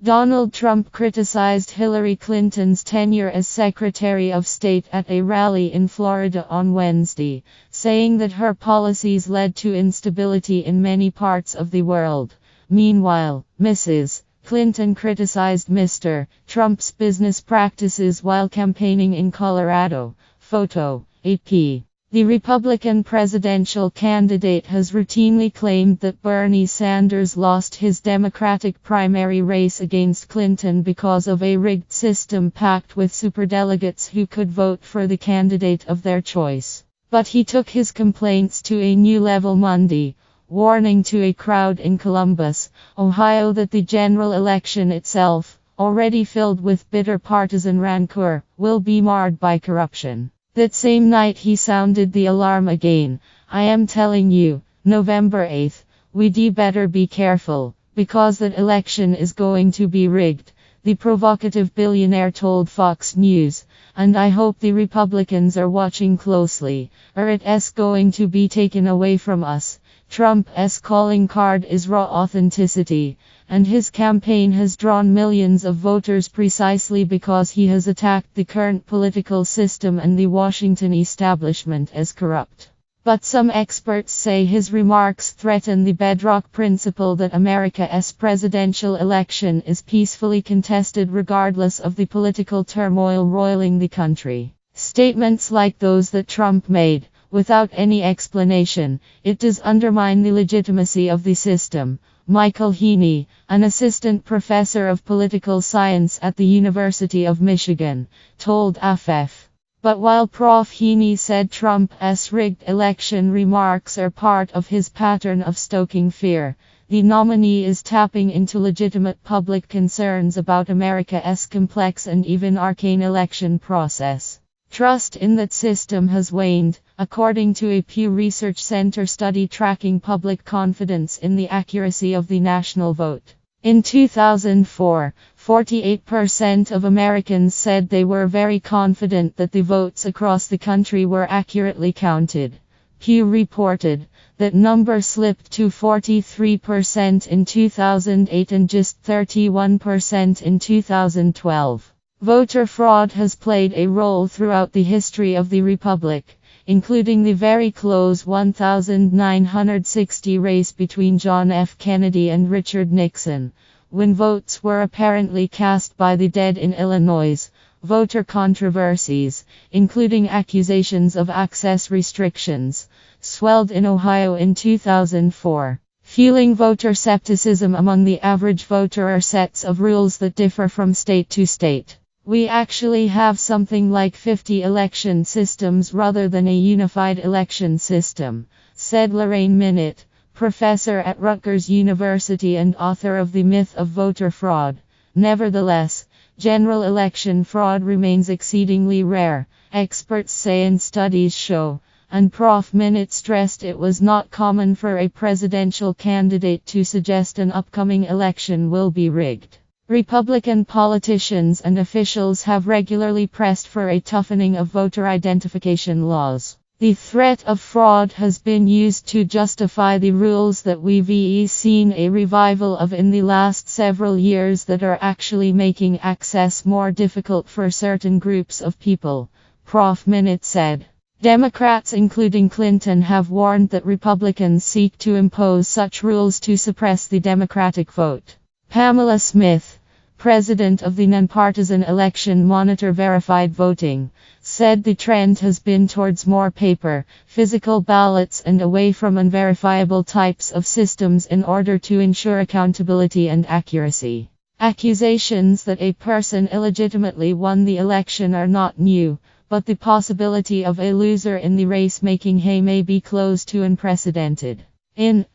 Donald Trump criticized Hillary Clinton's tenure as Secretary of State at a rally in Florida on Wednesday, saying that her policies led to instability in many parts of the world. Meanwhile, Mrs. Clinton criticized Mr. Trump's business practices while campaigning in Colorado. Photo, AP. The Republican presidential candidate has routinely claimed that Bernie Sanders lost his Democratic primary race against Clinton because of a rigged system packed with superdelegates who could vote for the candidate of their choice. But he took his complaints to a new level Monday, warning to a crowd in Columbus, Ohio that the general election itself, already filled with bitter partisan rancor, will be marred by corruption. That same night he sounded the alarm again. I am telling you, November 8th, we'd better be careful, because that election is going to be rigged, the provocative billionaire told Fox News, and I hope the Republicans are watching closely, or it's going to be taken away from us. Trump's calling card is raw authenticity, and his campaign has drawn millions of voters precisely because he has attacked the current political system and the Washington establishment as corrupt. But some experts say his remarks threaten the bedrock principle that America's presidential election is peacefully contested regardless of the political turmoil roiling the country. Statements like those that Trump made, without any explanation, it does undermine the legitimacy of the system. Michael Heaney, an assistant professor of political science at the University of Michigan, told AFF. But while Prof. Heaney said Trump's rigged election remarks are part of his pattern of stoking fear, the nominee is tapping into legitimate public concerns about America's complex and even arcane election process. Trust in that system has waned, according to a Pew Research Center study tracking public confidence in the accuracy of the national vote. In 2004, 48% of Americans said they were very confident that the votes across the country were accurately counted. Pew reported that number slipped to 43% in 2008 and just 31% in 2012. Voter fraud has played a role throughout the history of the Republic, including the very close 1960 race between John F. Kennedy and Richard Nixon, when votes were apparently cast by the dead in Illinois. Voter controversies, including accusations of access restrictions, swelled in Ohio in 2004. Fueling voter skepticism among the average voter are sets of rules that differ from state to state. We actually have something like 50 election systems rather than a unified election system, said Lorraine Minute, professor at Rutgers University and author of The Myth of Voter Fraud. Nevertheless, general election fraud remains exceedingly rare, experts say and studies show, and Prof. Minute stressed it was not common for a presidential candidate to suggest an upcoming election will be rigged. Republican politicians and officials have regularly pressed for a toughening of voter identification laws. The threat of fraud has been used to justify the rules that we've seen a revival of in the last several years that are actually making access more difficult for certain groups of people, Prof. Minute said. Democrats including Clinton have warned that Republicans seek to impose such rules to suppress the Democratic vote. Pamela Smith, president of the nonpartisan Election Monitor Verified Voting, said the trend has been towards more paper, physical ballots and away from unverifiable types of systems in order to ensure accountability and accuracy. Accusations that a person illegitimately won the election are not new, but the possibility of a loser in the race making hay may be close to unprecedented.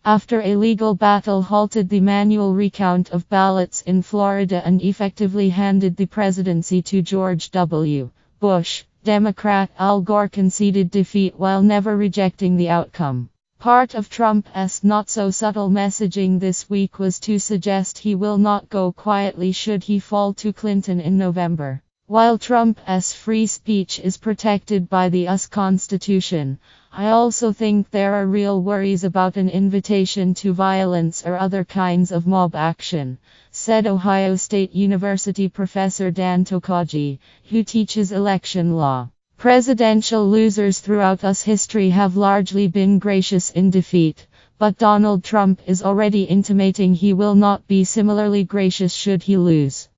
After a legal battle halted the manual recount of ballots in Florida and effectively handed the presidency to George W. Bush, Democrat Al Gore conceded defeat while never rejecting the outcome. Part of Trump's not-so-subtle messaging this week was to suggest he will not go quietly should he fall to Clinton in November. While Trump's free speech is protected by the US Constitution, I also think there are real worries about an invitation to violence or other kinds of mob action, said Ohio State University professor Dan Tokaji, who teaches election law. Presidential losers throughout US history have largely been gracious in defeat, but Donald Trump is already intimating he will not be similarly gracious should he lose.